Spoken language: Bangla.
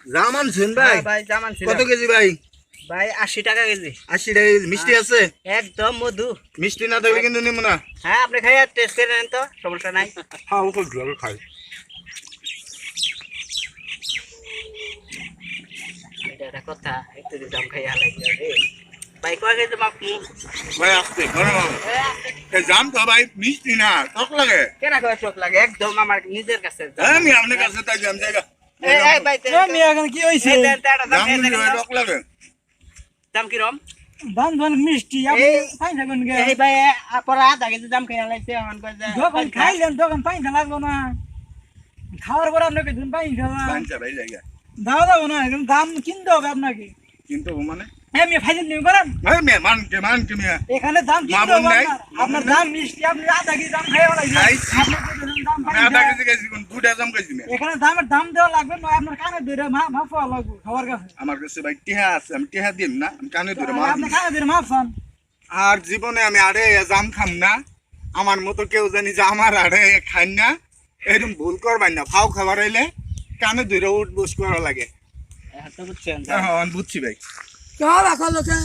জাম আনছেন ভাই? ভাই জাম আনছি। কত কেজি ভাই? ভাই 80 টাকা কেজি। 80 টাকা কেজি। মিষ্টি আছে? একদম মধু। মিষ্টি না থাকলে কিন্তু নিব না। হ্যাঁ আপনি খাইয়া টেস্ট করে নেন তো, সমস্যা নাই। হ্যাঁ ও করে খাই। এটা একটা কথা, একটু যদি জাম খাইয়া লাগবে রে। ভাই কয় কেজি মাপনি? ভাই আসতে ঘরে এই জাম তো ভাই মিষ্টি না, টক লাগে। কেন কয় চোখ লাগে? একদম আমার নিজের কাছে জাম। আমি আপনার কাছে তাই জাম জায়গা। এই ভাই আমি এখন কি হইছে? জাম কিন্তু ভাই টক লাগে। দাম কিরম? দাম ধন মিষ্টি আপনি পাই থাকুন গে। এই ভাই পরে আধা কেজি দাম খাইয়া লাগছে এখন কয় যে যখন খাইলেন তখন পাই লাগলো না। খাওয়ার পর আপনাকে দিন পাই খাওয়া বাঞ্চা ভাই জায়গা। দাও দাও না, এখন দাম কিনতে হবে আপনাকে। কিন্তু মানে আমি ফাইল নিয়ে করেন ভাই মে মান কে মে এখানে দাম কিনতে হবে নাই? আপনার দাম মিষ্টি আপনি আধা কেজি দাম খাইয়া লাগবে। খাই। আপনার দাম পাই আধা কেজি কেজি কোন দুটা জাম কেজি মে। এখানে দামের দাম দেওয়া লাগবে না, আপনার কানে ধরে মাফা লাগবে খাওয়ার কাছে। আমার কাছে ভাই টিহা আছে, আমি টিহা দিম না, আমি কানে ধরে মার। আপনি কানে ধরে মাফান। আর জীবনে আমি আরে জাম খাম না। আমার মতো কেউ জানি যে আমার আরে খাই না, এরকম ভুল করবেন না। ফাও খাবার হইলে কানে ধরে উঠ বস করা লাগে। এখন তো বুঝছেন। হ্যাঁ বুঝছি ভাই। কারা খালো কে?